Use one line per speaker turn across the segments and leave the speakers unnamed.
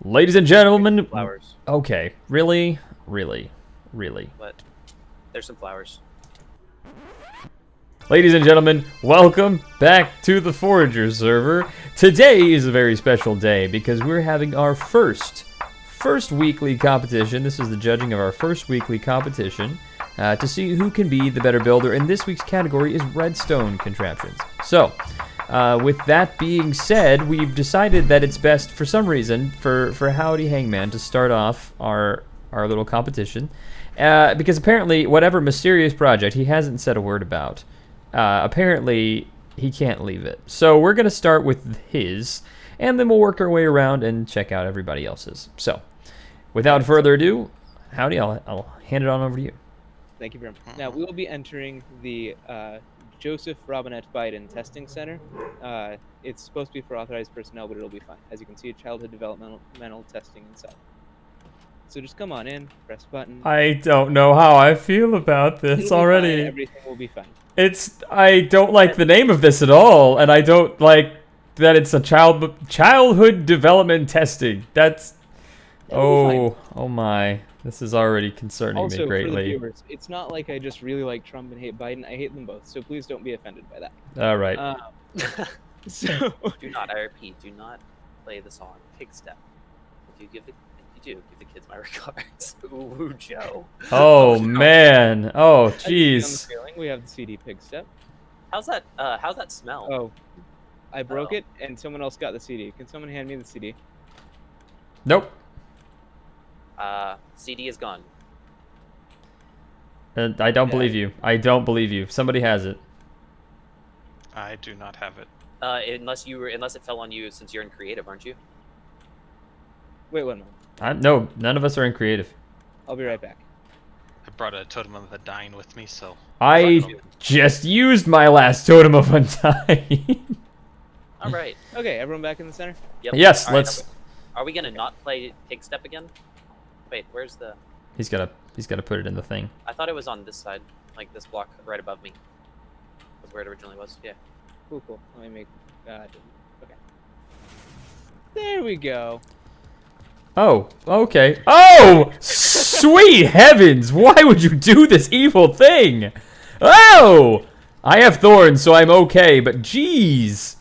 Ladies and gentlemen,
Flowers.
okay, really, really, really.
But there's some flowers.
Ladies and gentlemen, welcome back to the Forager server. Today is a very special day because we're having our first weekly competition. This is the judging of our first weekly competition to see who can be the better builder. And this week's category is redstone contraptions. So, with that being said, we've decided that it's best, for some reason, for Howdy Hangman to start off our little competition. Because apparently, whatever mysterious project he hasn't said a word about, apparently he can't leave it. So we're going to start with his, and then we'll work our way around and check out everybody else's. So, without further ado, Howdy, I'll hand it on over to you.
Thank you very much. Now, we will be entering the Joseph Robinette Biden Testing Center. It's supposed to be for authorized personnel, but it'll be fine. As you can see, childhood developmental testing inside. So just come on in, press button.
I don't know how I feel about this already.
Fine, everything will be fine.
I don't like the name of this at all, and I don't like that it's a childhood development testing. That's oh my. This is already concerning
also,
me greatly.
For the viewers, it's not like I just really like Trump and hate Biden. I hate them both, so please don't be offended by that.
All right.
So
Do not, I repeat, do not play the song Pig Step. If you give the kids my regards. Ooh, Joe.
Oh man. Oh jeez.
We have the CD Pig Step.
How's that smell?
Oh, I broke it, and someone else got the CD. Can someone hand me the CD?
Nope.
CD is gone.
I don't believe you. I don't believe you. Somebody has it.
I do not have it.
Unless it fell on you, since you're in creative, aren't you?
Wait 1 moment.
No, none of us are in creative.
I'll be right back.
I brought a Totem of the Dying with me, so...
I just used my last Totem of Undying.
All right.
Okay, everyone back in the center?
Yep.
Yes,
All
let's...
Right, are we gonna not play Pig Step again? Wait, where's the...
He's gotta put it in the thing.
I thought it was on this side, like this block right above me. Was where it originally was. Yeah.
Cool. Let me make... okay. There we go.
Oh, okay. Oh, sweet heavens! Why would you do this evil thing? Oh! I have thorns, so I'm okay, but jeez.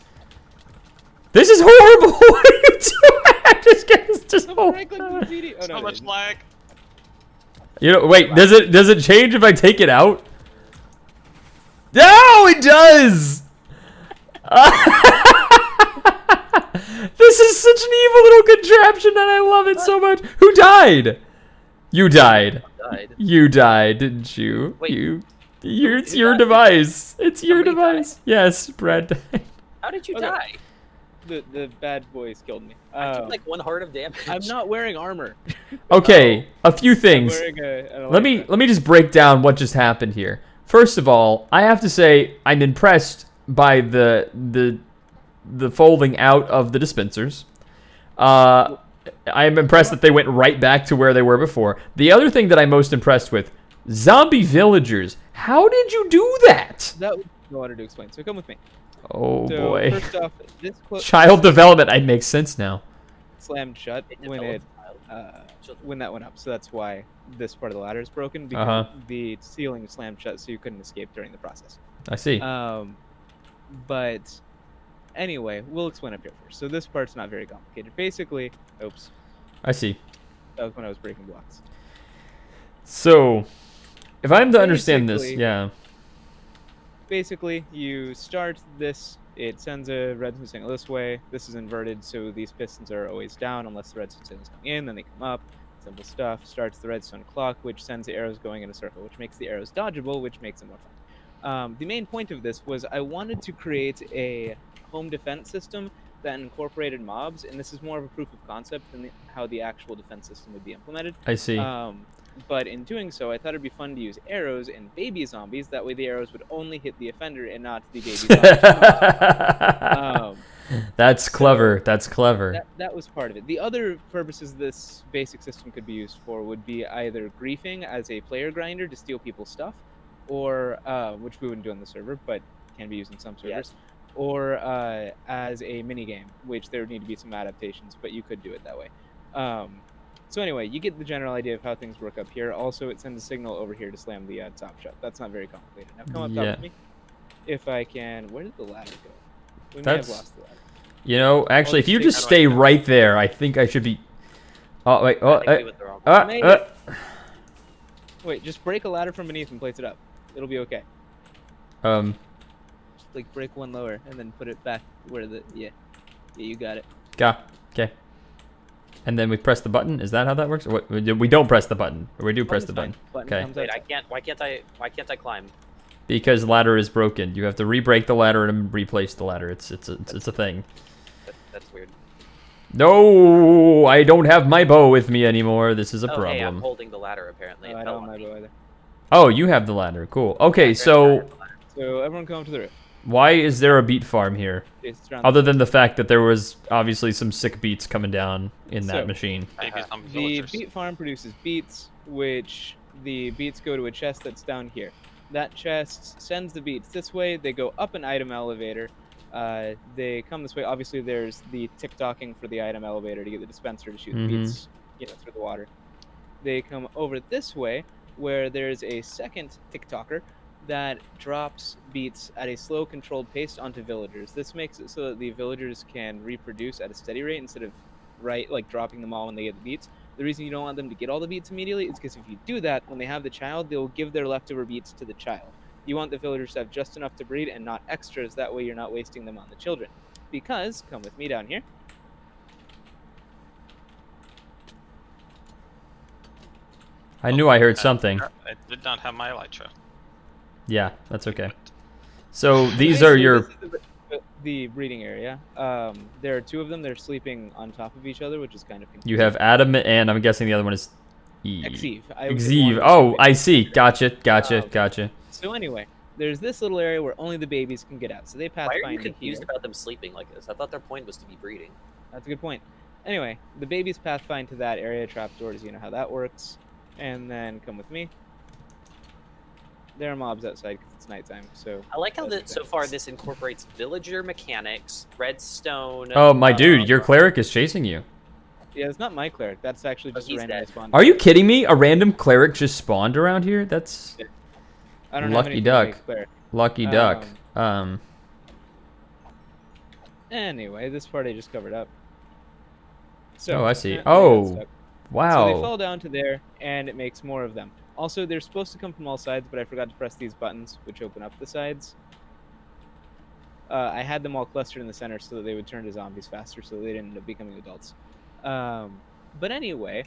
This is horrible! What are you doing? I just
Oh,
so much lag.
You know, wait, does it change if I take it out? No, it does! This is such an evil little contraption and I love it so much. Who died? You died. You died, didn't you?
Wait,
It's your device. It's your device.
Died?
Yes, Brad died.
How did you die?
The bad boys killed me.
I took like 1 heart of damage.
I'm not wearing armor.
Okay, a few things.
I'm wearing
Let me just break down what just happened here. First of all, I have to say I'm impressed by the folding out of the dispensers. I am impressed that they went right back to where they were before. The other thing that I'm most impressed with, zombie villagers. How did you do that?
That was what I wanted to explain. So come with me.
Oh
So
boy.
first off, this
Child development. It makes sense now.
slammed shut when that went up. So that's why this part of the ladder is broken, because the ceiling is slammed shut, so you couldn't escape during the process.
I see.
But anyway, we'll explain up here first. So this part's not very complicated. Basically, oops,
I see.
that was when I was breaking blocks.
So, if I'm to understand this, yeah.
Basically, you start this. It sends a redstone signal this way. This is inverted, so these pistons are always down unless the redstone signal is coming in. Then they come up. Simple stuff. Starts the redstone clock, which sends the arrows going in a circle, which makes the arrows dodgeable, which makes them more fun. The main point of this was I wanted to create a home defense system that incorporated mobs, and this is more of a proof of concept than how the actual defense system would be implemented.
I see.
But in doing so, I thought it'd be fun to use arrows and baby zombies. That way the arrows would only hit the offender and not the baby zombies.
That's clever. That's clever.
That was part of it. The other purposes this basic system could be used for would be either griefing as a player grinder to steal people's stuff, or which we wouldn't do on the server, but can be used in some servers, or as a mini game, which there would need to be some adaptations, but you could do it that way. So anyway, you get the general idea of how things work up here. Also, it sends a signal over here to slam the top shut. That's not very complicated. Now come up top
Yeah.
with me. If I can, where did the ladder go? We may
That's-
have lost the ladder.
You know, actually, if you
just
just
take-
stay right there, I think I should be. Oh wait. Oh.
I think we went the wrong way.
Made it. Wait, just break a ladder from beneath and place it up. It'll be okay. Just like break one lower and then put it back where the yeah, you got it.
Okay. And then we press the button. Is that how that works? Or what, we don't press the button. Or we do press the button. Okay.
Wait, I can't. Why can't I climb?
Because the ladder is broken. You have to re-break the ladder and replace the ladder. It's a thing.
That's weird.
No, I don't have my bow with me anymore. This is a
Oh, hey, I'm
problem.
holding the ladder apparently.
Oh,
It
I
fell
don't
on
have my
me.
bow either.
Oh, you have the ladder. Cool. Okay, so
So everyone come up to the roof.
why is there a beet farm here?
It's around
Other than the fact that there was obviously some sick beets coming down in that
So-
machine.
Baby zombie
the
villagers.
beet farm produces beets, which the beets go to a chest that's down here. That chest sends the beets this way. They go up an item elevator. They come this way. Obviously, there's the tick-tocking for the item elevator to get the dispenser to shoot the beets, through the water. They come over this way, where there's a second tick-tocker that drops beets at a slow, controlled pace onto villagers. This makes it so that the villagers can reproduce at a steady rate instead of dropping them all when they get the beets. The reason you don't want them to get all the beets immediately is because if you do that, when they have the child, they'll give their leftover beets to the child. You want the villagers to have just enough to breed and not extras. That way you're not wasting them on the children. Because, come with me down here.
I knew I heard something.
I did not have my elytra.
Yeah, that's okay. So these are
So
your.
this is the breeding area. There are two of them. They're sleeping on top of each other, which is kind of confusing.
You have Adam, and I'm guessing the other one is
Exeve.
Exeve. Oh, I see. Gotcha.
So anyway, there's this little area where only the babies can get out. So they
Why are you
pathfind
confused
here.
about them sleeping like this? I thought their point was to be breeding.
That's a good point. Anyway, the babies pathfind to that area, trapdoors, you know how that works. And then come with me. There are mobs outside because it's nighttime, so...
I like how
that's
that so far this incorporates villager mechanics, redstone.
Oh, my dude, your cleric is chasing you.
Yeah, it's not my cleric. That's actually just a
he's
random
dead.
spawn.
Are you kidding me? A random cleric just spawned around here? That's
I don't
lucky
have anything
duck.
to make cleric.
lucky duck.
Anyway, this part I just covered up. So,
Oh, I see.
I got
Oh,
stuck. So they
wow.
fall down to there, and it makes more of them. Also, they're supposed to come from all sides, but I forgot to press these buttons, which open up the sides. I had them all clustered in the center so that they would turn to zombies faster, so they didn't end up becoming adults. But anyway,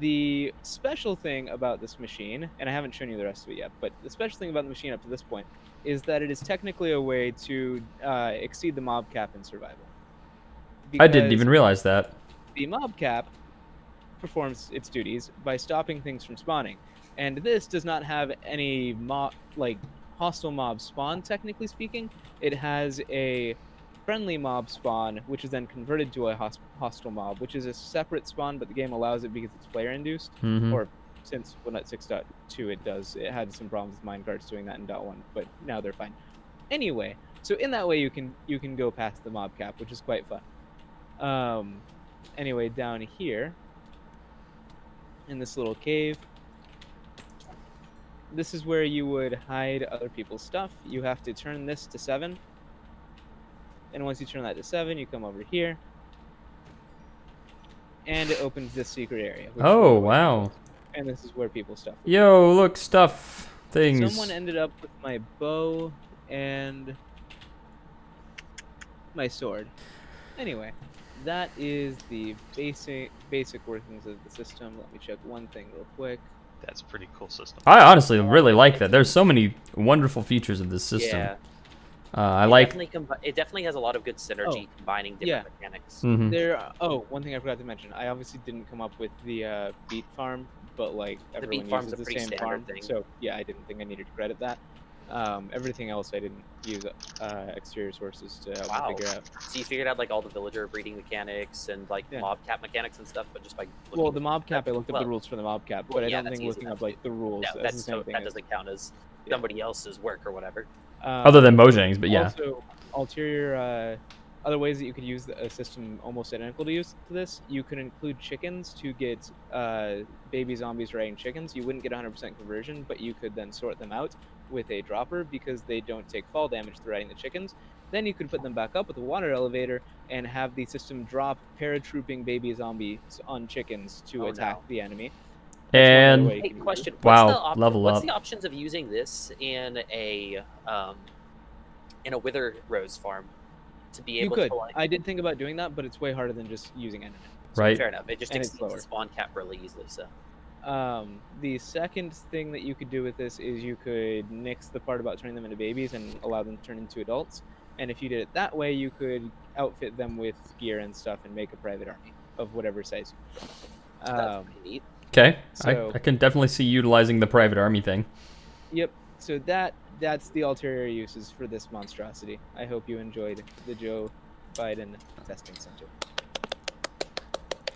the special thing about this machine, and I haven't shown you the rest of it yet, but the special thing about the machine up to this point is that it is technically a way to exceed the mob cap in survival.
I didn't
Because
even realize that.
the mob cap performs its duties by stopping things from spawning, and this does not have any hostile mob spawn, technically speaking. It has a friendly mob spawn, which is then converted to a hostile mob, which is a separate spawn, but the game allows it because it's player induced.
Mhm.
Or since 1.6.2 it does. It had some problems with minecarts doing that in .1, but now they're fine. Anyway, so in that way you can go past the mob cap, which is quite fun. Anyway, down here in this little cave, this is where you would hide other people's stuff. You have to turn this to 7. And once you turn that to 7, you come over here. And it opens this secret area. which
Oh,
we'll go
wow.
into. And this is where people's stuff would be.
Yo, look, stuff, things.
Someone ended up with my bow and my sword. Anyway, that is the basic workings of the system. Let me check one thing real quick.
That's a pretty cool system.
I honestly really like that. There's so many wonderful features of this system.
Yeah.
I
It
like.
it definitely has a lot of good synergy combining different mechanics.
Mhm.
One thing I forgot to mention. I obviously didn't come up with the beet farm, but like everyone
farm's
uses
a
the
pretty
same
standard
farm.
thing.
So yeah, I didn't think I needed to credit that. Everything else I didn't use exterior sources to help
Wow.
me figure out.
So you figured out like all the villager breeding mechanics and like
Yeah.
mob cap mechanics and stuff, but just by
Well,
looking
the mob cap, I looked up
well,
the rules for the mob cap, but
well,
I
yeah,
don't
that's
think
easy
looking
enough
up like the rules.
No,
that's the same thing.
that doesn't count as
Yeah.
somebody else's work or whatever.
Other than Mojang's, but yeah.
Also, ulterior other ways that you could use a system almost identical to this, you could include chickens to get baby zombies riding chickens. You wouldn't get 100% conversion, but you could then sort them out with a dropper because they don't take fall damage to riding the chickens. Then you could put them back up with a water elevator and have the system drop paratrooping baby zombies on chickens to
Oh,
attack
no.
the enemy. That's one other
And
way you
Hey,
can use it.
question.
Wow, level
What's
up.
the options of using this in a wither rose farm to be
You
able
could.
to like?
I did think about doing that, but it's way harder than just using enderman.
Right.
Fair enough. It just
And it's
exceeds the
slower.
spawn cap really easily. So
The second thing that you could do with this is you could nix the part about turning them into babies and allow them to turn into adults. And if you did it that way, you could outfit them with gear and stuff and make a private army of whatever size you prefer.
that's pretty neat.
Okay,
So-
I can definitely see utilizing the private army thing.
Yep. So that's the ulterior uses for this monstrosity. I hope you enjoyed the Joe Biden testing center.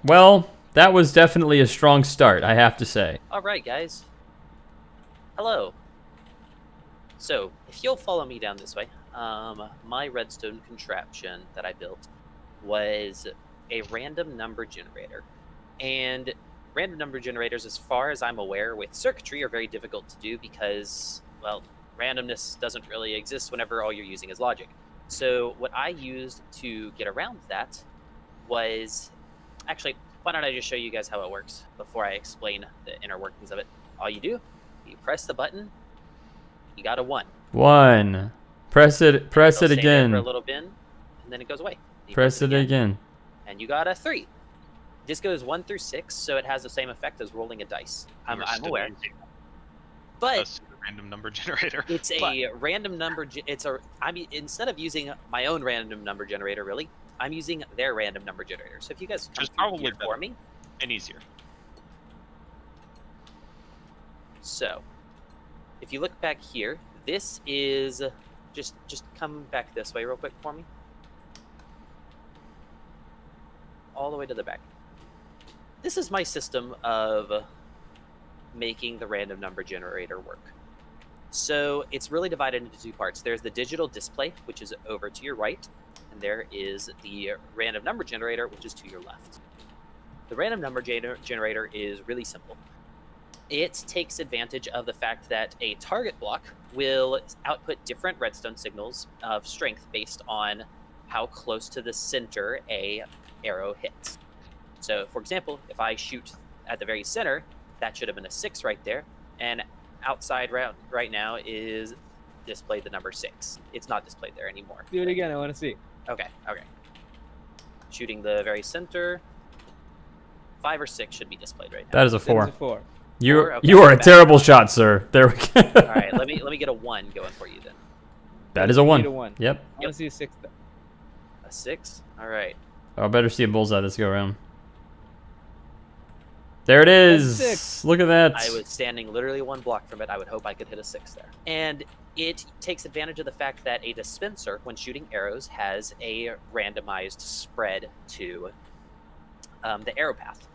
Well, that was definitely a strong start, I have to say.
All right, guys. Hello. So, if you'll follow me down this way, my redstone contraption that I built was a random number generator. And random number generators, as far as I'm aware, with circuitry are very difficult to do because, well, randomness doesn't really exist whenever all you're using is logic. So what I used to get around that was... Actually, why don't I just show you guys how it works before I explain the inner workings of it. All you do, you press the button, you got a 1.
1. Press it
It'll stay there for a
again.
little bit, and then it goes away. You
Press
press
it again.
and you got a 3. This goes 1 through 6, so it has the same effect as rolling a dice. I'm
We're still
aware,
using
but
a random number generator.
it's a random number. I mean, instead of using my own random number generator, really, I'm using their random number generator. So if you guys come
Which is
through
probably
here for
better.
me,
And easier.
so if you look back here, this is just come back this way real quick for me, all the way to the back. This is my system of making the random number generator work. So it's really divided into 2 parts. There's the digital display, which is over to your right, and there is the random number generator, which is to your left. The random number generator is really simple. It takes advantage of the fact that a target block will output different redstone signals of strength based on how close to the center a arrow hits. So, for example, if I shoot at the very center, that should have been a 6 right there, and outside right now is displayed the number 6. It's not displayed there anymore.
Do it again. I want to see.
Okay. Shooting the very center. 5 or 6 should be displayed right now.
That is a
It's
4.
a 4.
You
Okay,
you are a
back.
terrible shot, sir. There we go.
All right, let me get a 1 going for you then.
That is a
You
1.
need a 1.
Yep.
I want to see a 6 though.
A 6. All right.
I better see a bullseye this go around. There it is.
That's 6.
Look at that.
I was standing literally 1 block from it. I would hope I could hit a 6 there. And it takes advantage of the fact that a dispenser, when shooting arrows, has a randomized spread to the arrow path.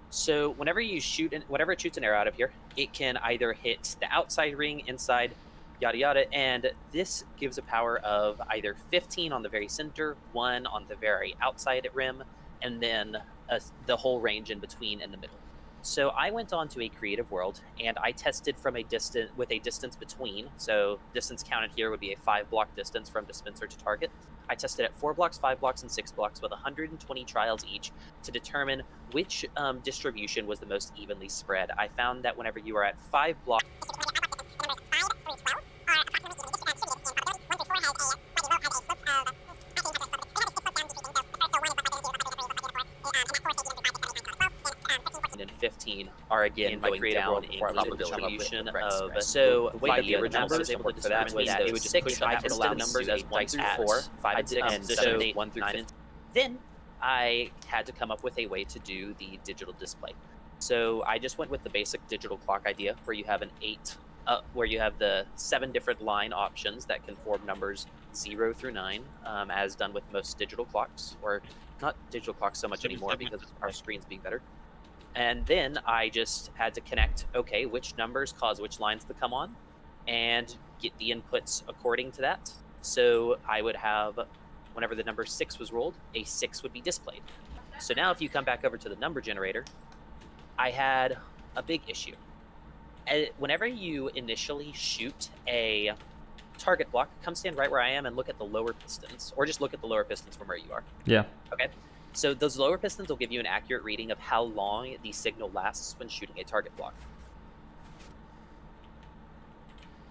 So whenever it shoots an arrow out of here, it can either hit the outside ring, inside, yada yada, and this gives a power of either 15 on the very center, 1 on the very outside rim, and then the whole range in between in the middle. So I went on to a creative world and I tested from a distance with a distance between. So distance counted here would be a 5-block distance from dispenser to target. I tested at 4 blocks, 5 blocks, and 6 blocks with 120 trials each to determine which distribution was the most evenly spread. I found that whenever you are at 5 blocks, and 15 are again going down in the distribution of. So the way that the original I was able to determine was that it would just push I could allow numbers as 1 through 4, 5 and 6, and 7, 8, 1 through 9. Then I had to come up with a way to do the digital display. So I just went with the basic digital clock idea, where you have an 8, where you have the 7 different line options that can form numbers 0 through 9, as done with most digital clocks, or not digital clocks so much anymore because our screen's being better. And then I just had to connect, okay, which numbers cause which lines to come on, and get the inputs according to that. So I would have whenever the number 6 was rolled, a 6 would be displayed. So now if you come back over to the number generator, I had a big issue. Whenever you initially shoot a target block, come stand right where I am and look at the lower pistons, or just look at the lower pistons from where you are.
Yeah.
Okay. So those lower pistons will give you an accurate reading of how long the signal lasts when shooting a target block.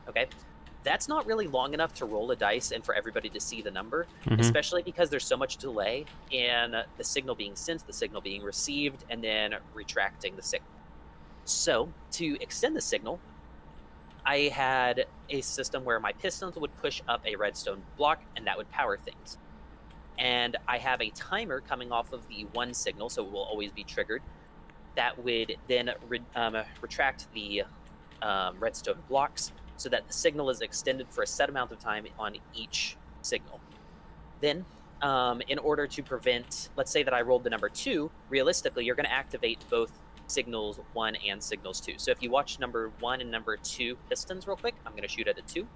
Okay. That's not really long enough to roll a dice and for everybody to see the number, especially because there's so much delay in the signal being sent, the signal being received, and then retracting the signal. So to extend the signal, I had a system where my pistons would push up a redstone block and that would power things. And I have a timer coming off of the 1 signal, so it will always be triggered, that would then retract the redstone blocks so that the signal is extended for a set amount of time on each signal. Then, in order to prevent, let's say that I rolled the number 2, realistically, you're going to activate both signals 1 and signals 2. So if you watch number 1 and number 2 pistons real quick, I'm going to shoot at a 2.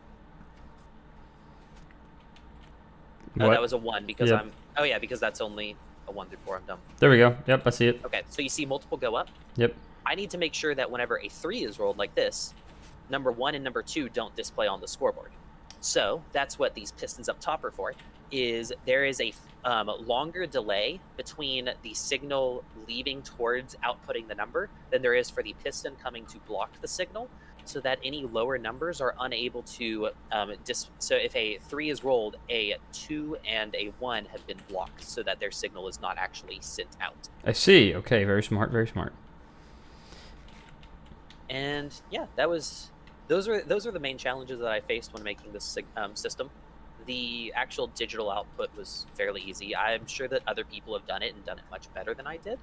Oh, that was a 1 because
Yep.
I'm... Oh, yeah, because that's only a 1 through 4. I'm done.
There we go. Yep, I see it.
Okay, so you see multiple go up.
Yep.
I need to make sure that whenever a 3 is rolled like this, number 1 and number 2 don't display on the scoreboard. So that's what these pistons up top are for, is there is a longer delay between the signal leaving towards outputting the number than there is for the piston coming to block the signal, so that any lower numbers are unable to so if a 3 is rolled, a 2 and a 1 have been blocked so that their signal is not actually sent out.
I see. Okay, very smart, very smart.
And yeah, those are the main challenges that I faced when making this system. The actual digital output was fairly easy. I'm sure that other people have done it and done it much better than I did.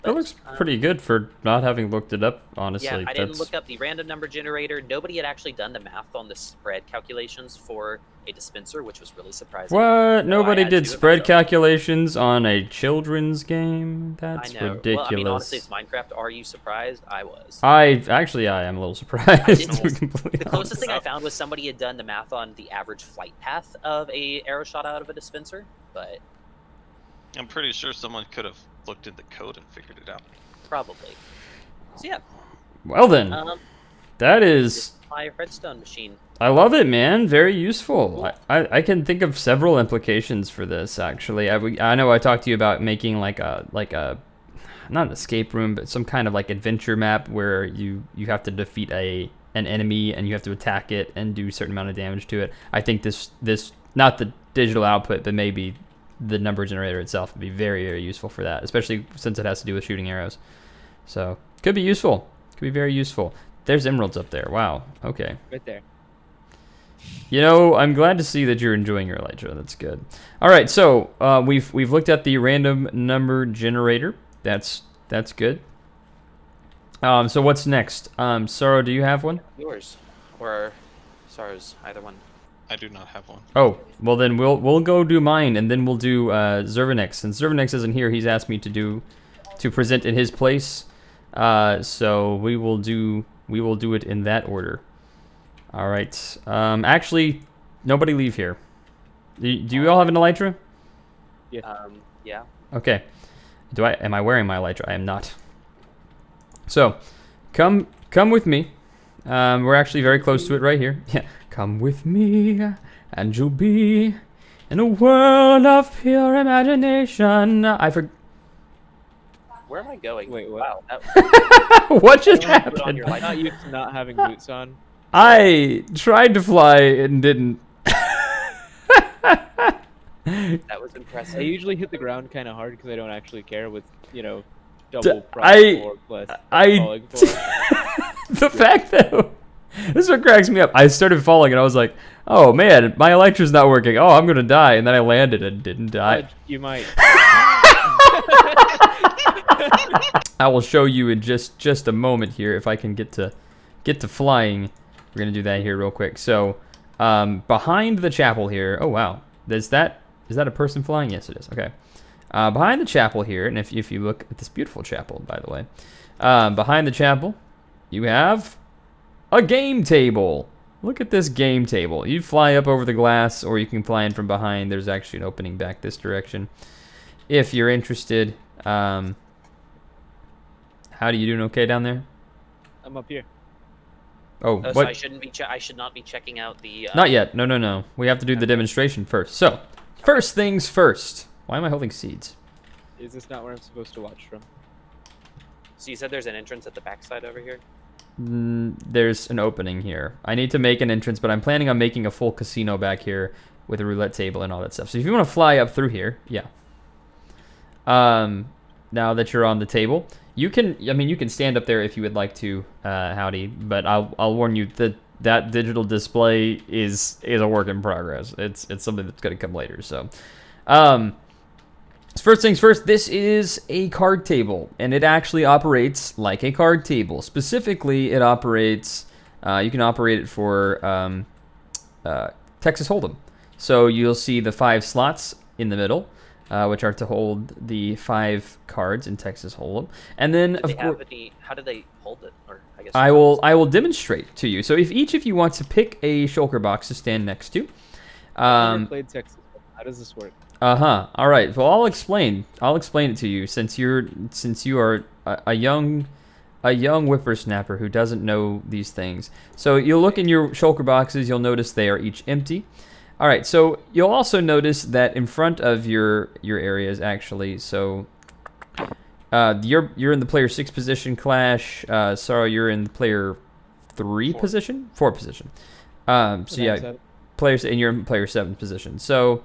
That looks pretty good for not having looked it up, honestly.
Yeah, I didn't look up the random number generator. Nobody had actually done the math on the spread calculations for a dispenser, which was really surprising.
What?
So
Nobody
I had to
did
do it
spread
myself.
calculations on a children's game? That's
I know.
ridiculous.
Well, I mean, honestly, it's Minecraft. Are you surprised? I was.
I am a little surprised.
didn't-
to be completely
The closest
honest.
thing I found was somebody had done the math on the average flight path of a arrow shot out of a dispenser, but
I'm pretty sure someone could have looked at the code and figured it out.
probably. So yeah,
Well then, that
this
is...
is my redstone machine.
I love it, man. Very useful. I can think of several implications for this, actually. I know I talked to you about making like a not an escape room, but some kind of like adventure map where you have to defeat an enemy and you have to attack it and do a certain amount of damage to it. I think this not the digital output, but maybe the number generator itself would be very, very useful for that, especially since it has to do with shooting arrows. So could be useful. Could be very useful. There's emeralds up there. Wow. Okay.
Right there.
You know, I'm glad to see that you're enjoying your elytra. That's good. All right, so we've looked at the random number generator. That's good. So what's next? Sorrow, do you have one?
Yours or Sar's, either one.
I do not have one.
Oh, well then we'll go do mine, and then we'll do Zervanex. Since Zervanex isn't here, he's asked me to present in his place. So we will do it in that order. All right. Actually, nobody leave here. Do you all have an elytra?
Yeah.
Okay. Am I wearing my elytra? I am not. So, come with me. We're actually very close to it right here. Yeah. Come with me, and you'll be in a world of pure imagination.
Where am I going?
Wait, what?
Wow. That,
What just
Put on
happened?
your
I'm not used to not having boots on.
I tried to fly and didn't.
that was
I
impressive.
usually hit the ground kind of hard because I don't actually care with, double prop
I-
floor plus
I-
falling floor.
The fact that this is what cracks me up. I started falling and I was like, "Oh man, my elytra's not working. Oh, I'm gonna die." And then I landed and didn't die.
Fudge, you might.
I will show you in just a moment here if I can get to flying. We're gonna do that here real quick. So, behind the chapel here. Oh wow, is that a person flying? Yes, it is. Okay. Behind the chapel here, and if you look at this beautiful chapel, by the way, behind the chapel, you have a game table. Look at this game table. You fly up over the glass, or you can fly in from behind. There's actually an opening back this direction. If you're interested, how do you doing? Okay down there?
I'm up here.
Oh,
Oh,
what?
so I shouldn't be. I should not be checking out the.
Not yet. No, no, no. We have to do the demonstration first. So, first things first. Why am I holding seeds?
Is this not where I'm supposed to watch from?
So you said there's an entrance at the backside over here.
There's an opening here. I need to make an entrance, but I'm planning on making a full casino back here with a roulette table and all that stuff. So if you want to fly up through here, yeah. Now that you're on the table, you can. I mean, you can stand up there if you would like to, Howdy. But I'll warn you that that digital display is a work in progress. It's something that's going to come later. So, first things first, this is a card table, and it actually operates like a card table. Specifically, it operates, you can operate it for Texas Hold'em. So you'll see the 5 slots in the middle, which are to hold the 5 cards in Texas Hold'em. And then, of course,
how do they hold it? Or I guess
I will demonstrate to you. So if each of you want to pick a shulker box to stand next to,
I've never played Texas. How does this work?
All right. Well, I'll explain it to you since you are a young whippersnapper who doesn't know these things. So you'll look in your shulker boxes. You'll notice they are each empty. All right. So you'll also notice that in front of your areas actually. So you're in the player 6 position, Clash. Sarah, you're in player 3 position, 4 position. So yeah, players, and you're in player 7 position. So.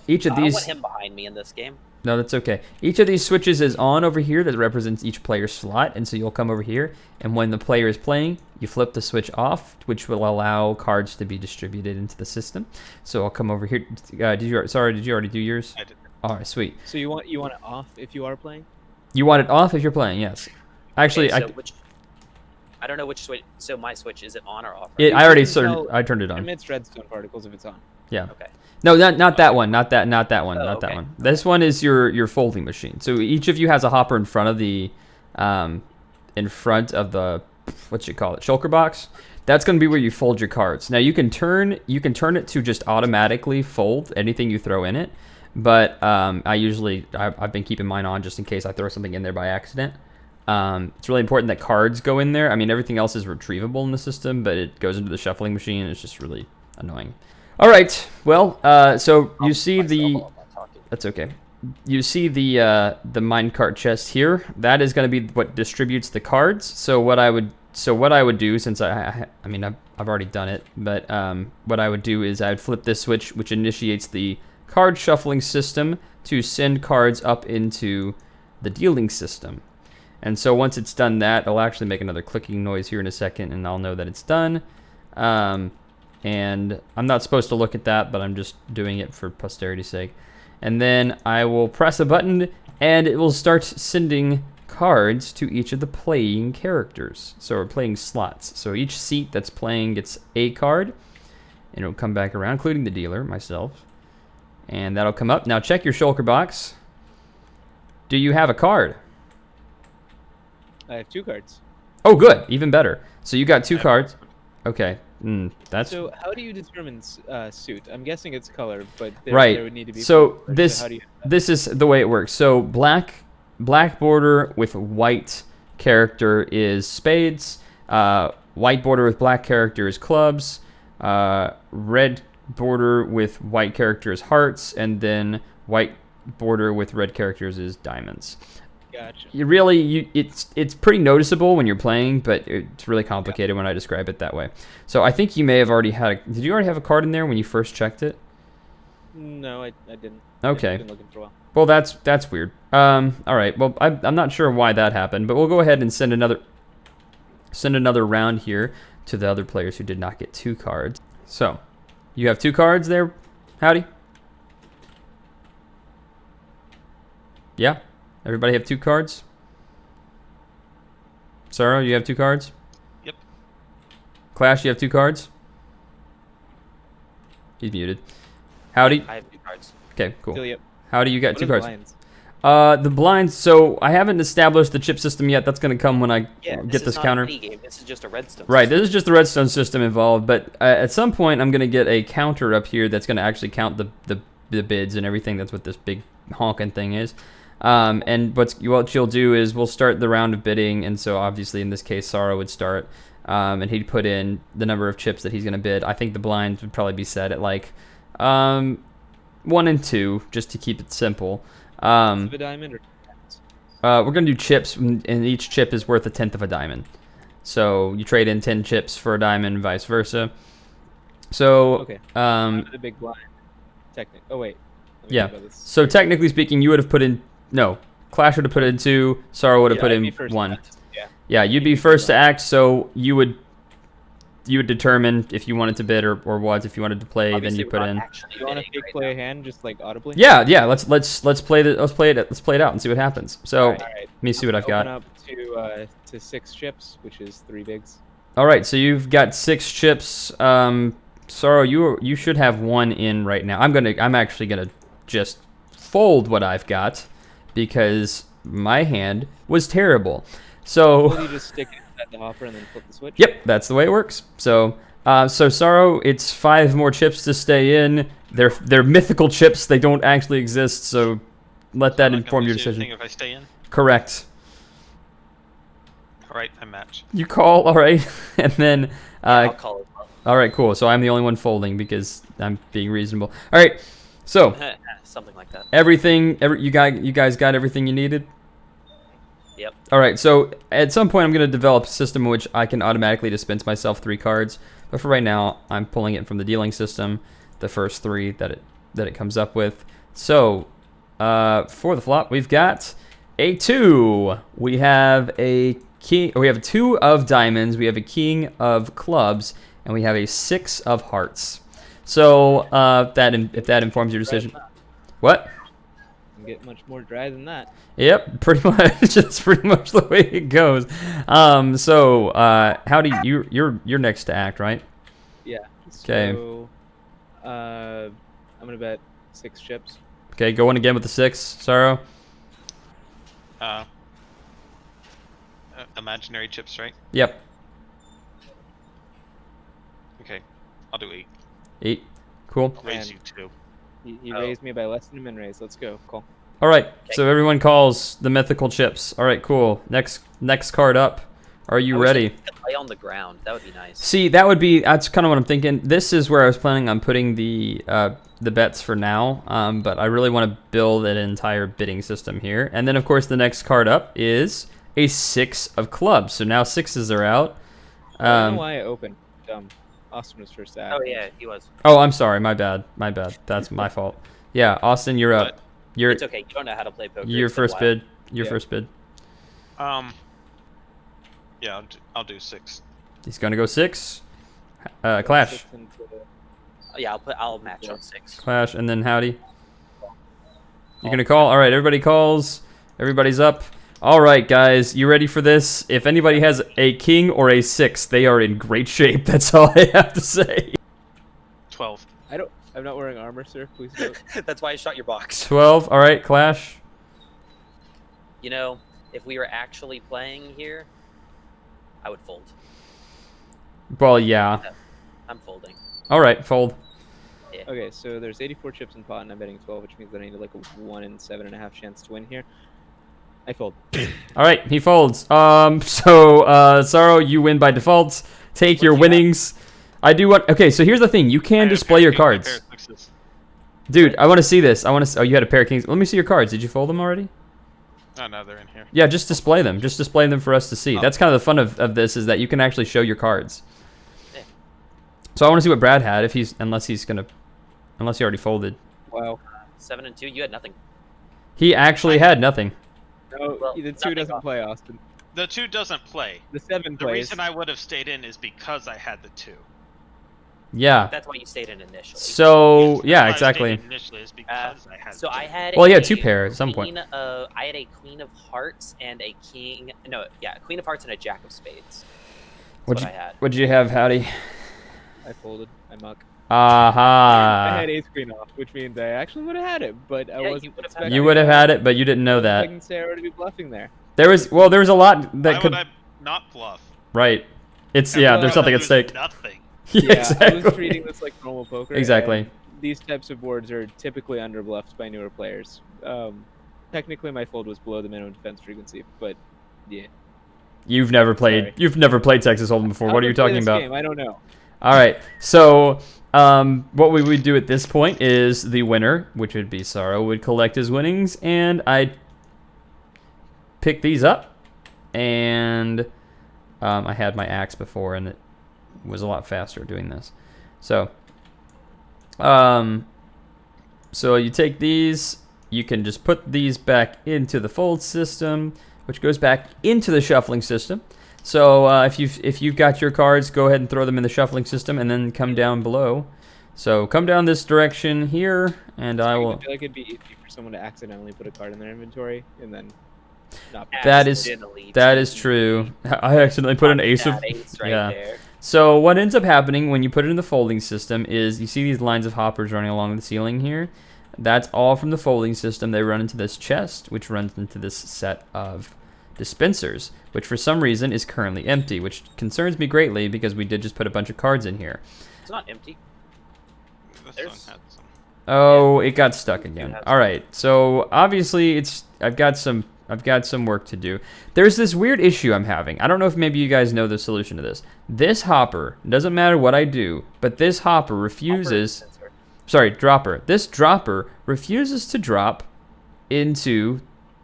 Each of these.
I want him behind me in this game.
No, that's okay. Each of these switches is on over here that represents each player's slot, and so you'll come over here, and when the player is playing, you flip the switch off, which will allow cards to be distributed into the system. So I'll come over here. Did you already do yours?
I did.
All right, sweet.
So you want it off if you are playing?
You want it off if you're playing, yes. Actually,
Okay, I don't know which switch. So my switch, is it on or off?
I turned it on.
Emits redstone particles if it's on.
Yeah.
Okay.
No, not that one. Not that one.
Oh,
Not that
okay.
one. This one is your folding machine. So each of you has a hopper in front of the, what you call it, shulker box. That's going to be where you fold your cards. Now you can turn it to just automatically fold anything you throw in it, but I've been keeping mine on just in case I throw something in there by accident. It's really important that cards go in there. I mean, everything else is retrievable in the system, but it goes into the shuffling machine. And it's just really annoying. All right. Well, so you see that's okay. You see the minecart chest here. That is going to be what distributes the cards. So what I would do, since I've already done it, but what I would do is I'd flip this switch, which initiates the card shuffling system to send cards up into the dealing system. And so once it's done that, it'll actually make another clicking noise here in a second, and I'll know that it's done. And I'm not supposed to look at that, but I'm just doing it for posterity's sake. And then I will press a button, and it will start sending cards to each of the playing characters. So we're playing slots. So each seat that's playing gets a card, and it'll come back around, including the dealer, myself. And that'll come up. Now check your shulker box. Do you have a card?
I have 2 cards.
Oh, good. Even better. So you got 2 cards. Okay. That's
So how do you determine suit? I'm guessing it's color, but there would need to be.
So
color.
this
So how do you
this is the way it works. So black border with white character is spades. White border with black character is clubs. Red border with white character is hearts, and then white border with red characters is diamonds.
Gotcha.
It's pretty noticeable when you're playing, but it's really complicated when I describe it that way. So I think you may have already had did you already have a card in there when you first checked it?
No, I didn't.
Okay.
I've been looking for a while.
Well, that's weird. All right. Well, I'm not sure why that happened, but we'll go ahead and send another round here to the other players who did not get 2 cards. So, you have 2 cards there, Howdy? Yeah? Everybody have 2 cards? Sarah, you have 2 cards?
Yep.
Clash, you have 2 cards? He's muted. Howdy?
I have 2 cards.
Okay, cool.
Still, yep.
Howdy, you got
What
2
are
cards.
lions?
The blinds. So I haven't established the chip system yet. That's going to come when I
Yeah,
get this
is not
counter.
a mini game. This is just a redstone.
Right,
system.
this is just the redstone system involved, but at some point I'm going to get a counter up here that's going to actually count the bids and everything. That's what this big honking thing is. And what she'll do is we'll start the round of bidding, and so obviously in this case Sorrow would start, and he'd put in the number of chips that he's going to bid. I think the blinds would probably be set at like 1 and 2, just to keep it simple.
Of a diamond or diamonds?
We're going to do chips, and each chip is worth 1/10 of a diamond. So you trade in 10 chips for a diamond, and vice versa. So,
Okay. The big blind. Oh wait. Let me
yeah.
think about this.
So technically speaking, you would have put in Clash would have put in 2. Sorrow would have put
I'd
in
be first
1.
to act. Yeah.
Yeah, you'd be first to act. So you would determine if you wanted to bid or what. If you wanted to play,
Obviously,
then you put
we're not
in.
actually
You want to
bidding
fake
right
play a
now.
hand just like audibly?
Yeah. Let's play it out and see what happens. So
All right.
let me see what I've got.
Open up to 6 chips, which is 3 bigs.
All right, so you've got 6 chips. Sorrow, you should have 1 in right now. I'm actually gonna just fold what I've got because my hand was terrible. So
Will you just stick it inside the hopper and then flip the switch?
yep, that's the way it works. So Sorrow, it's 5 more chips to stay in. They're mythical chips. They don't actually exist. So let that
I'm not
inform
gonna
your
lose
decision.
anything if I stay in.
Correct.
All right, I match.
You call, all right, and then.
I'll call it.
All right, cool. So I'm the only one folding because I'm being reasonable. All right, so
Something like that.
you guys got everything you needed.
Yep.
All right, so at some point I'm going to develop a system in which I can automatically dispense myself 3 cards, but for right now I'm pulling it from the dealing system, the first 3 that it comes up with. So for the flop, we've got a 2. We have a king. We have a 2 of diamonds. We have a king of clubs, and we have a 6 of hearts. So if that informs your decision, what?
Can get much more dry than that.
Yep, pretty much. That's pretty much the way it goes. So Howdy, you're next to act, right?
Yeah.
'Kay.
So, I'm gonna bet 6 chips.
Okay, going again with the 6, Sorrow.
Imaginary chips, right?
Yep,
Okay, I'll do 8.
8. Cool.
I'll raise
Man.
you 2.
He
Oh.
raised me by less than a min raise. Let's go. Call.
All right, so everyone calls the mythical chips. All right, cool. Next card up. Are you
I wish
ready?
they could play on the ground. That would be nice.
See, that's kind of what I'm thinking. This is where I was planning on putting the bets for now, but I really want to build an entire bidding system here. And then, of course, the next card up is a 6 of clubs. So now 6s are out.
I don't know why I opened. Austin was first to act.
Oh yeah, he was.
Oh, I'm sorry. My bad. That's my fault. Yeah, Austin, you're up.
What?
You're
It's okay. You don't know how to play poker.
your
It's been a
first
while.
bid. Your
Yeah.
first bid.
Yeah, I'll do 6.
He's gonna go 6. Clash.
6 into
Yeah, I'll match on 6.
Clash, and then Howdy. You're gonna call? All right, everybody calls. Everybody's up. All right, guys, you ready for this? If anybody has a king or a 6, they are in great shape. That's all I have to say.
12.
I'm not wearing armor, sir. Please don't.
That's why I shot your box.
12. All right, Clash.
You know, if we were actually playing here, I would fold.
Well, yeah.
I'm folding.
All right, fold.
Okay, so there's 84 chips in pot, and I'm betting 12, which means that I need like a 1 in 7.5 chance to win here. I fold.
All right, he folds. So Sorrow, you win by default. Take your winnings. I do want. Okay, so here's the thing. You can display your cards. Dude, I want to see this. Oh, you had a pair of kings. Let me see your cards. Did you fold them already?
Oh, no, they're in here.
Yeah, just display them. Just display them for us to see.
Oh.
That's kind of the fun of this, is that you can actually show your cards.
Yeah.
So I want to see what Brad had, unless he already folded.
Wow.
7 and 2. You had nothing.
He actually had nothing.
No,
Well,
the 2
nothing
doesn't
off.
play, Austin.
The 2 doesn't play.
The 7
The
plays.
reason I would have stayed in is because I had the 2.
Yeah.
That's why you stayed in initially.
So
That's
yeah,
why I stayed
exactly.
in initially is because I had
So
the 2.
I had.
Well, yeah,
a
2 pair at some point.
I had a queen of hearts and a king. No, yeah, a queen of hearts and a jack of spades. That's what I had.
What'd you have, Howdy?
I folded. I muck. I
Aha.
had ace queen off, which means I actually would have had it, but I
Yeah,
wasn't
you would have had
expecting.
You would have had it, but you didn't know that.
Expecting Sarah to be bluffing there.
There was a lot that
Why
could
would I not bluff?
right. It's
I
yeah.
would
There's
know
something
that
at
there's
stake.
Nothing.
Yeah,
I
exactly.
was treating this like normal poker.
Exactly.
And these types of boards are typically underbluffed by newer players. Technically, my fold was below the minimum defense frequency, but yeah.
You've never played.
Sorry.
You've never played Texas Hold'em before. What are you talking about?
Game? I don't know.
All right. So, what we would do at this point is the winner, which would be Sorrow, would collect his winnings, and I'd pick these up. And I had my axe before, and it was a lot faster doing this. So, so you take these. You can just put these back into the fold system, which goes back into the shuffling system. So if you've got your cards, go ahead and throw them in the shuffling system, and then come down below. So come down this direction here, and I will.
I feel like it'd be easy for someone to accidentally put a card in their inventory and then not.
That is
Accidentally
that is true. I accidentally put an ace of.
that ace right
yeah.
there.
So what ends up happening when you put it in the folding system is you see these lines of hoppers running along the ceiling here. That's all from the folding system. They run into this chest, which runs into this set of dispensers, which for some reason is currently empty, which concerns me greatly because we did just put a bunch of cards in here.
It's not empty.
This
There's-
one had some.
Oh, it got stuck again.
have
All right. So obviously I've got some work to do. There's this weird issue I'm having. I don't know if maybe you guys know the solution to this. This hopper, doesn't matter what I do, but this hopper refuses. Sorry, dropper. This dropper refuses to drop into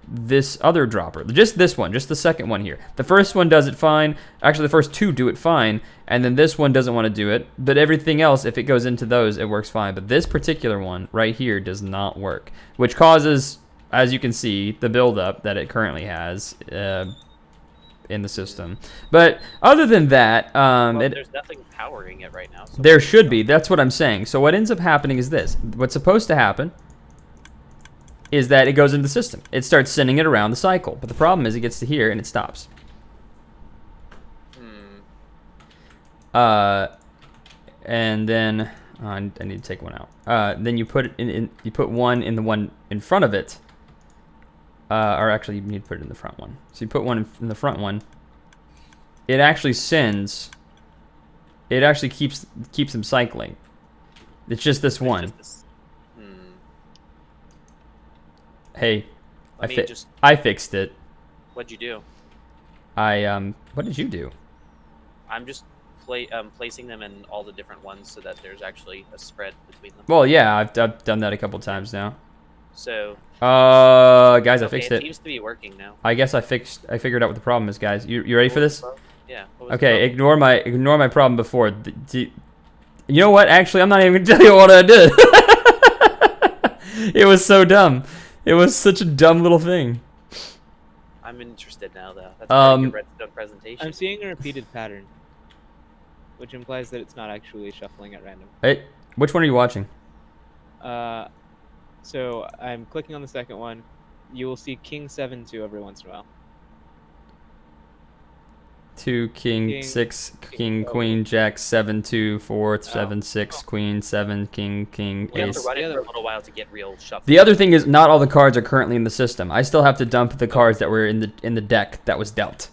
this other dropper. Just this one, just the second one here. The first one does it fine. Actually, the first two do it fine, and then this one doesn't want to do it. But everything else, if it goes into those, it works fine. But this particular one right here does not work, which causes, as you can see, the buildup that it currently has in the system. But other than that,
there's nothing powering it right now. So
there should be. That's what I'm saying. So what ends up happening is this. What's supposed to happen is that it goes into the system. It starts sending it around the cycle. But the problem is it gets to here and it stops. And then I need to take one out. Then you put it in you put one in the one in front of it. Or actually, you need to put it in the front one. So you put one in the front one. It actually sends. It actually keeps them cycling. It's just this one. Hey, I fixed it.
What'd you do?
What did you do?
I'm just placing them in all the different ones so that there's actually a spread between them.
Well, yeah, I've done that a couple times now.
So.
Guys, I fixed
it.
it.
Seems to be working now.
I guess I figured out what the problem is, guys. You ready for this?
Yeah.
Okay, ignore my problem before. You know what? Actually, I'm not even gonna tell you what I did. It was so dumb. It was such a dumb little thing.
I'm interested now, though. That's part of your redstone presentation.
I'm seeing a repeated pattern, which implies that it's not actually shuffling at random.
Hey, which one are you watching?
So I'm clicking on the second one. You will see King 7-2 every once in a while.
2 King 6 King Queen Jack 7-2 4 7 6 Queen 7 King
We have
Ace.
to run it for a little while to get real shuffle.
The other thing is not all the cards are currently in the system. I still have to dump the cards that were in the deck that was dealt.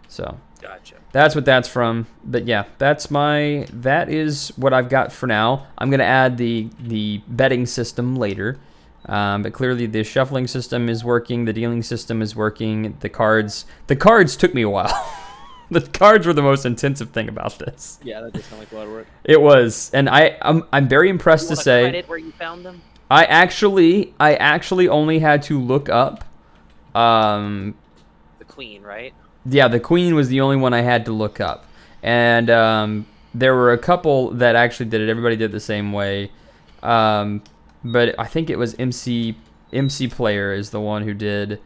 So
Gotcha.
that's what that's from. But yeah, that is what I've got for now. I'm gonna add the betting system later. But clearly the shuffling system is working, the dealing system is working, the cards took me a while. The cards were the most intensive thing about this.
Yeah, that does sound like a lot of work.
It was, and I'm very impressed to say.
Credit where you found them?
I actually only had to look up.
The queen, right?
Yeah, the queen was the only one I had to look up, and there were a couple that actually did it. Everybody did it the same way, but I think it was MC Player is the one who did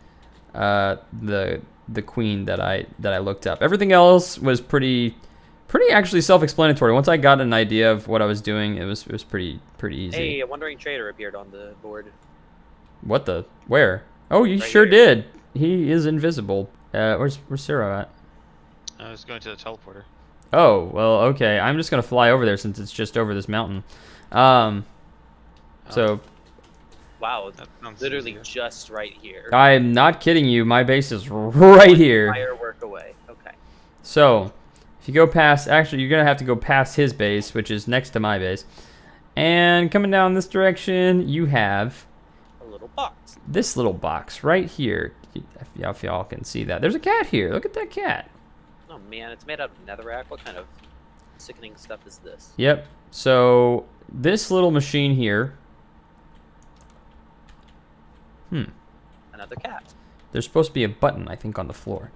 the queen that I looked up. Everything else was pretty actually self-explanatory. Once I got an idea of what I was doing, it was pretty easy.
Hey, a wandering trader appeared on the board.
What the? Where? Oh, you
Right
sure
here.
did. He is invisible. Where's Sarah at?
I was going to the teleporter.
Oh, well, okay. I'm just gonna fly over there since it's just over this mountain. So
Wow,
That sounds
literally
easier.
just right here.
I'm not kidding you. My base is right here.
Firework away. Okay.
So if you go past, actually, you're gonna have to go past his base, which is next to my base. And coming down this direction, you have
A little box.
this little box right here. If y'all can see that, there's a cat here. Look at that cat.
Oh man, it's made out of netherrack. What kind of sickening stuff is this?
Yep. So this little machine here.
Another cat.
There's supposed to be a button, I think, on the floor.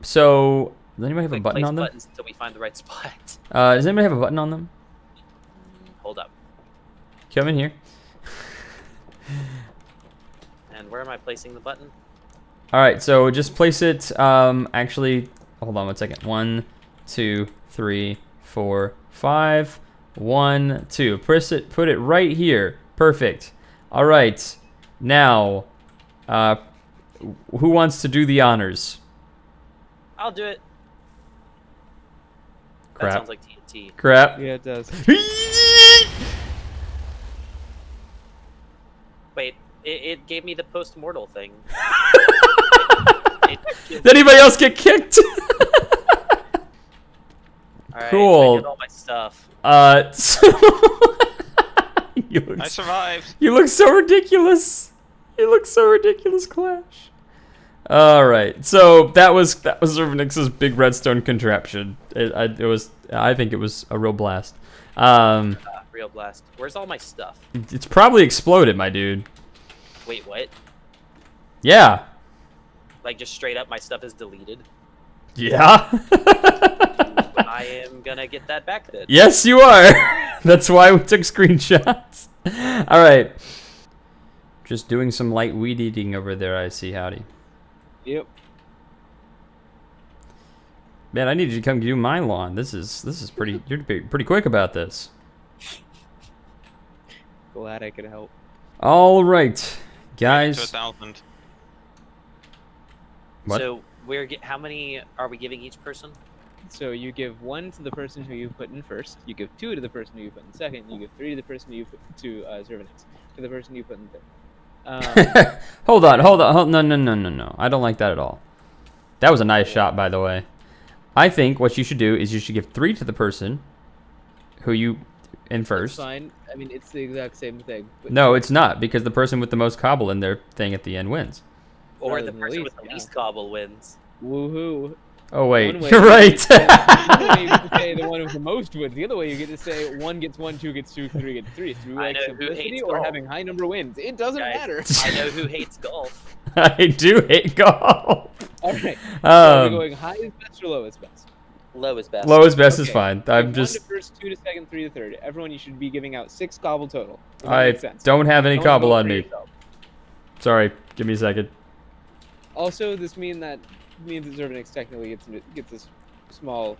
So does anybody have a
Quick,
button
place
on them?
buttons until we find the right spot.
Does anybody have a button on them?
Hold up.
Come in here.
And where am I placing the button?
All right, so just place it. Actually, hold on 1 second. 1, 2, 3, 4, 5. 1, 2. Press it. Put it right here. Perfect. All right. Now, who wants to do the honors?
I'll do it. That
Crap.
sounds like TNT.
Crap.
Yeah, it does.
Wait, it gave me the post-mortal thing.
Did anybody else get kicked?
Alright,
Cool.
I did all my stuff.
You look,
I survived.
you look so ridiculous. You look so ridiculous, Clash. All right, so that was Zervanix's big redstone contraption. I think it was a real blast.
Real blast. Where's all my stuff?
It's probably exploded, my dude.
Wait, what?
Yeah.
Like, just straight up, my stuff is deleted?
Yeah.
I am gonna get that back then.
Yes, you are. That's why we took screenshots. All right. Just doing some light weed eating over there, I see. Howdy.
Yep.
Man, I need you to come do my lawn. This is pretty. You're pretty quick about this.
Glad I could help.
All right,
To
guys.
1,000.
What?
So, how many are we giving each person?
So you give 1 to the person who you put in first. You give 2 to the person who you put in second. You give 3 to the person who you put to Zervanix. To the person you put in third.
Hold on. No. I don't like that at all. That was a nice shot, by the way. I think what you should do is you should give 3 to the person who you in
That's
first.
fine. I mean, it's the exact same thing. But
No, it's not, because the person with the most cobble in their thing at the end wins.
Or
Rather
the
than
person
least,
with the
yeah.
least cobble wins?
Woohoo.
Oh wait,
One way
you're
you
right.
One way you get to say the one with the most wins. The other way you get to say 1 gets 1, 2 gets 2, 3 gets 3. Through
I
like
know who
simplicity
hates
or
golf.
having high number wins. It doesn't
Guys,
matter.
I know who hates golf.
I do hate golf.
All right. So are we
Um,
going high is best or low is best?
Low is best.
lowest best is
Okay.
fine.
So
I'm
1
just.
to first, 2 to second, 3 to third. Everyone, you should be giving out 6 cobble total. Does that
I
make sense?
don't have any
Don't
cobble
vote
on
for
me.
yourself.
Sorry, give me a second.
Also, this means that Zervanix technically gets this small,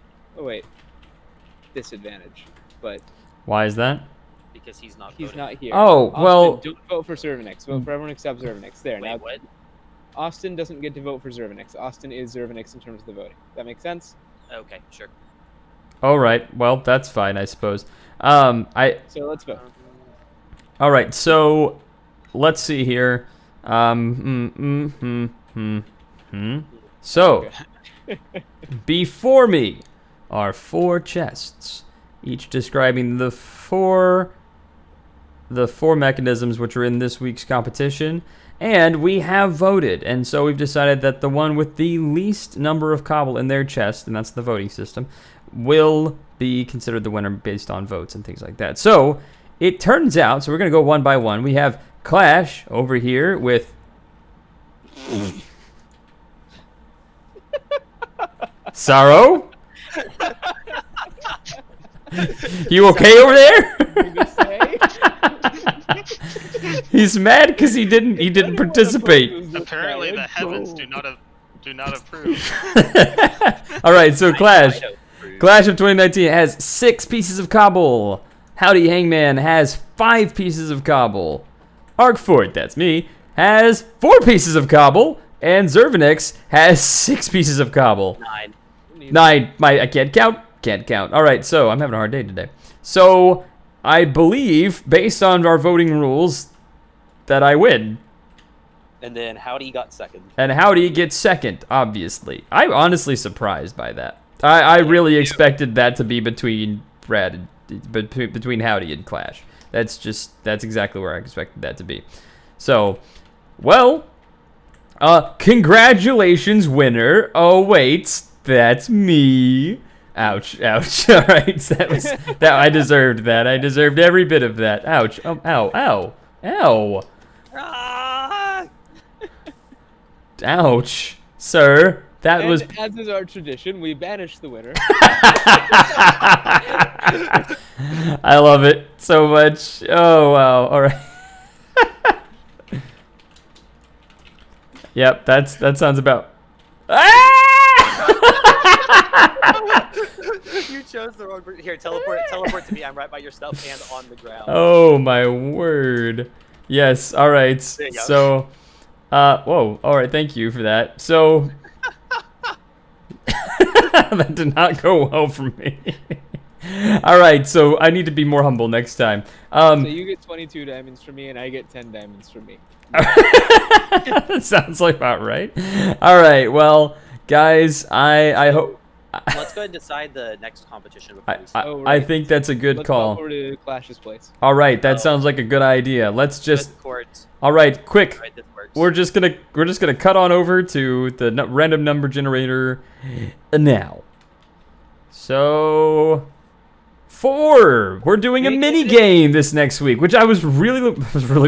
disadvantage, but
Why is that?
Because he's not
he's
voting.
not here.
Oh,
Austin,
well-
don't vote for Zervanix. Vote for everyone except Zervanix. There,
Wait,
now
what?
Austin doesn't get to vote for Zervanix. Austin is Zervanix in terms of the voting. That makes sense?
Okay, sure.
All right. Well, that's fine, I suppose.
So let's vote.
All right. So, let's see here. So, before me are 4 chests, each describing the four mechanisms which are in this week's competition. And we have voted, and so we've decided that the one with the least number of cobble in their chest, and that's the voting system, will be considered the winner based on votes and things like that. So it turns out, so we're going to go one by one. We have Clash over here with Sorrow. You okay over there?
Anything to say?
He's mad because he didn't participate.
Apparently, the heavens do not approve.
All right, so Clash.
I don't approve.
Clash of 2019 has 6 pieces of cobble. Howdy Hangman has 5 pieces of cobble. Arkford, that's me, has 4 pieces of cobble. And Zervanix has 6 pieces of cobble.
9.
9. I can't count. Can't count. All right, so I'm having a hard day today. So I believe, based on our voting rules, that I win.
And then Howdy got second.
And Howdy gets second, obviously. I'm honestly surprised by that. I really expected that to be between Brad and between Howdy and Clash. That's exactly where I expected that to be. So, well, congratulations, winner. Oh wait, that's me. Ouch, ouch. All right, that I deserved that. I deserved every bit of that. Ouch. Ow, ow, ow.
Ah!
Ouch, sir. That
And
was.
as is our tradition, we banish the winner.
I love it so much. Oh wow. All right. Yep, that sounds about.
You chose the wrong. Here, teleport to me. I'm right by your stuff and on the ground.
Oh my word. Yes. All right.
There you go.
So, whoa. All right. Thank you for that. So, that did not go well for me. All right. So I need to be more humble next time.
So you get 22 diamonds from me, and I get 10 diamonds from me.
That sounds like about right. All right. Well, guys, I hope.
Let's go ahead and decide the next competition before we start.
Oh,
I
right.
think that's a good
Let's
call.
go over to Clash's place.
All right, that
Oh.
sounds like a good idea. Let's just.
Good court.
All right, quick.
Right, this works.
We're just gonna cut on over to the random number generator now. So 4. We're doing a mini game this next week, which I was really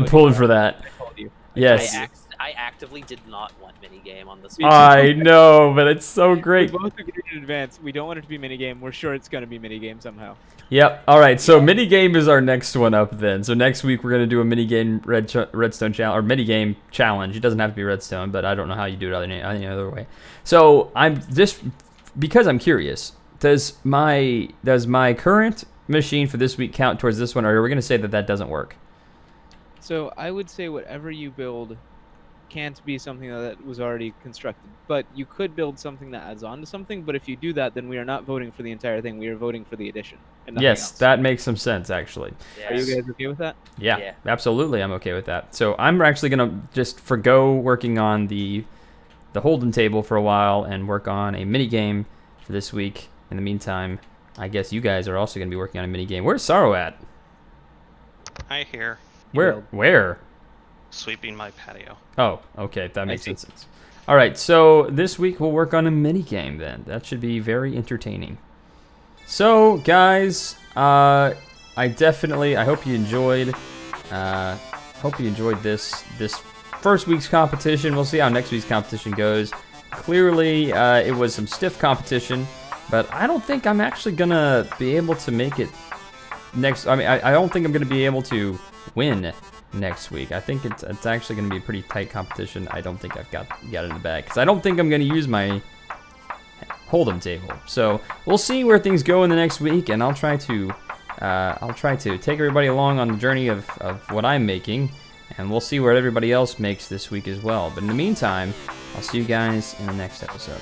pulling for that.
I told you.
Yes,
I actively did not want minigame on this.
I know, but it's so
We
great.
both agreed in advance. We don't want it to be minigame. We're sure it's going to be minigame somehow.
Yep. All right. So mini game is our next one up then. So next week we're gonna do a mini game redstone challenge or mini game challenge. It doesn't have to be redstone, but I don't know how you do it any other way. So I'm just because I'm curious. Does my current machine for this week count towards this one, or are we gonna say that doesn't work?
So I would say whatever you build can't be something that was already constructed. But you could build something that adds on to something, but if you do that, then we are not voting for the entire thing. We are voting for the addition. And nothing
Yes,
else.
that makes some sense actually.
Are you guys okay with that?
Yeah,
Yeah.
absolutely. I'm okay with that. So I'm actually gonna just forgo working on the Holden table for a while and work on a mini game for this week. In the meantime, I guess you guys are also gonna be working on a mini game. Where's Sorrow at?
I hear
Where?
sweeping my patio.
Oh, okay, that makes
see.
sense. All right, so this week we'll work on a mini game then. That should be very entertaining. So, guys, I hope you enjoyed. This first week's competition. We'll see how next week's competition goes. Clearly, it was some stiff competition, but I don't think I'm actually gonna be able to make it next. I mean, I don't think I'm gonna be able to win next week. I think it's actually going to be a pretty tight competition. I don't think I've got it in the bag because I don't think I'm going to use my Hold'em table. So we'll see where things go in the next week, and I'll try to take everybody along on the journey of what I'm making, and we'll see what everybody else makes this week as well. But in the meantime, I'll see you guys in the next episode.